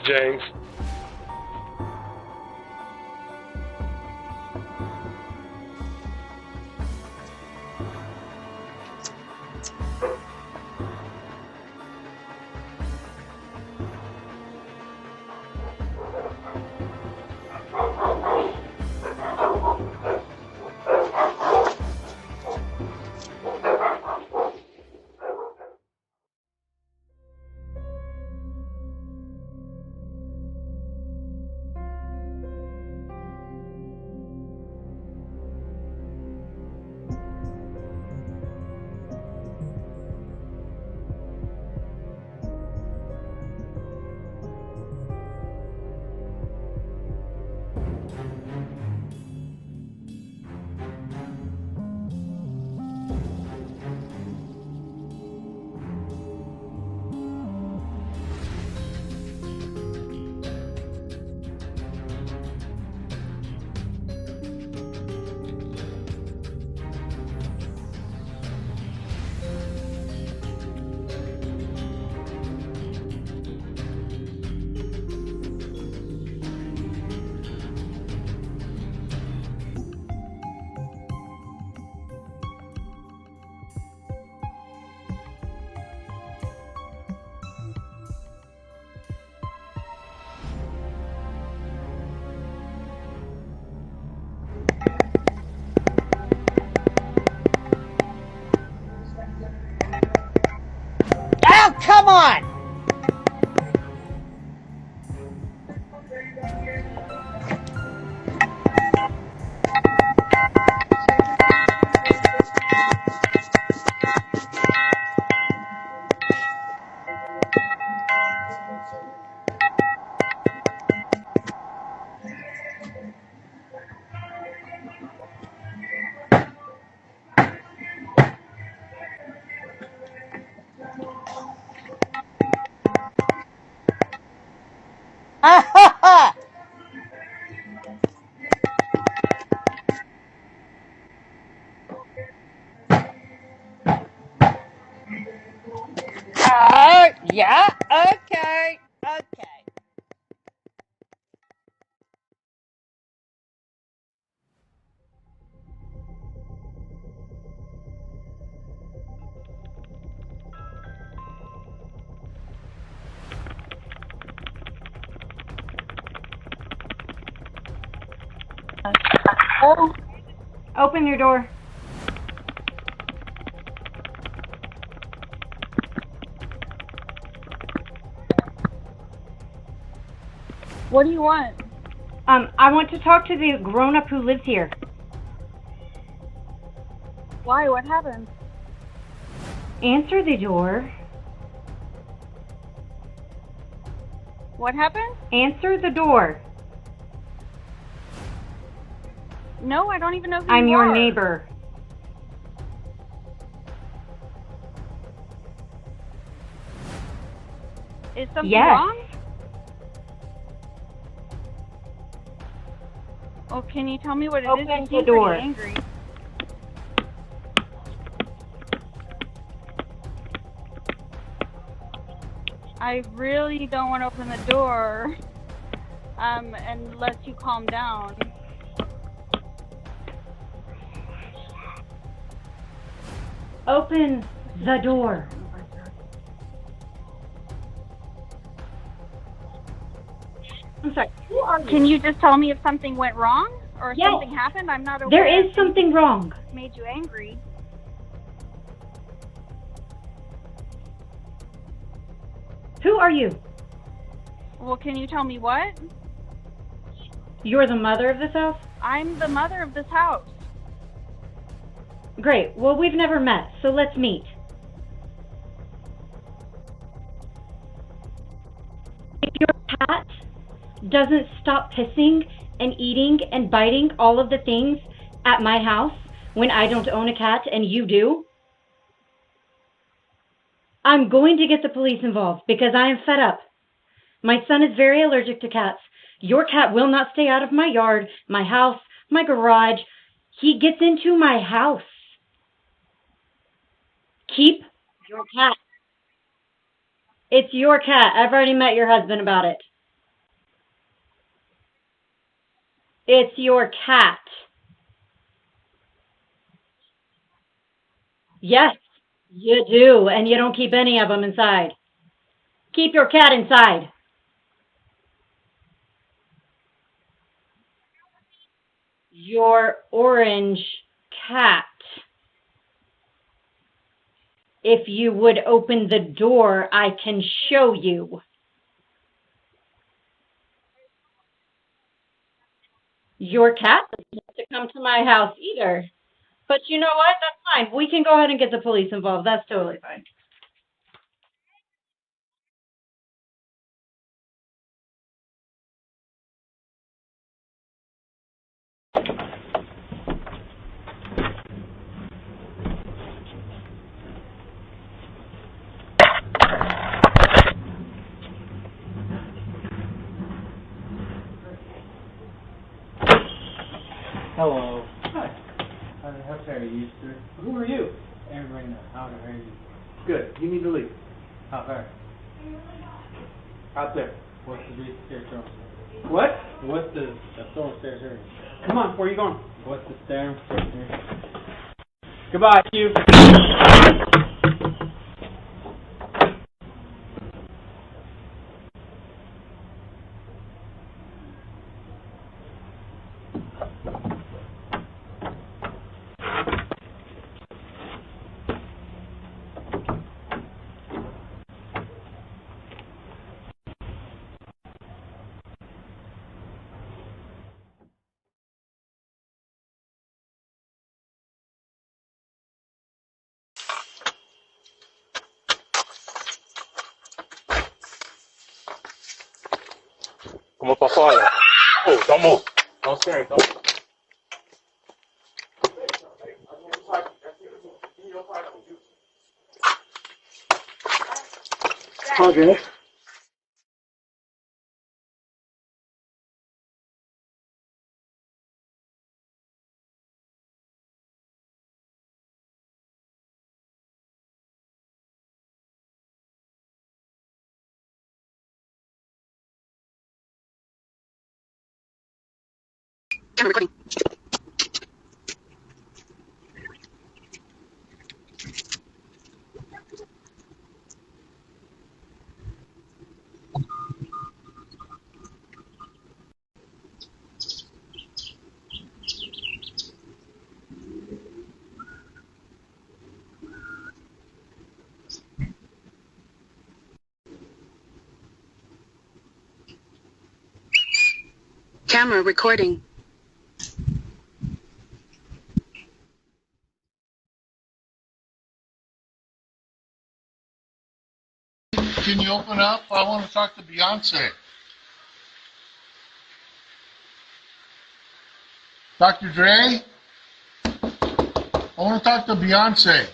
James. Oh, come on! Yeah, okay. Oh, open your door. What do you want? I want to talk to the grown-up who lives here. Why? What happened? Answer the door. What happened? Answer the door. No, I don't even know who I'm you are. your neighbor. Is something Yes. wrong? Well, can you tell me what it is? Open You the seem door. pretty angry. I really don't want to open the door, unless you calm down. Open the door. I'm sorry. Who are you? Can you just tell me if something went wrong or if Yes. something happened? I'm not aware. There is something wrong. Made you angry. Who are you? Well, can you tell me what? You're the mother of this house? I'm the mother of this house. Great. Well, we've never met, so let's meet. If your cat doesn't stop pissing and eating and biting all of the things at my house when I don't own a cat and you do, I'm going to get the police involved because I am fed up. My son is very allergic to cats. Your cat will not stay out of my yard, my house, my garage. He gets into my house. Keep your cat. It's your cat. I've already met your husband about it. It's your cat. Yes, you do, and you don't keep any of them inside. Keep your cat inside. Your orange cat. If you would open the door, I can show you. Your cat doesn't have to come to my house either. But you know what? That's fine. We can go ahead and get the police involved. That's totally fine. Hello. Hi. How can I use you? Who are you? Aaron, how are you? Good. You need to leave. How far? Out there. What's the reason stairs are? What? What's the stone stairs area? Come on, where are you going? What's the stairs area? Goodbye, you. Como pra fora. Oh, don't move. Don't stare. Don't. Okay. Camera recording. Camera recording. Can you open up? I want to talk to Beyonce. Dr. Dre? I want to talk to Beyonce.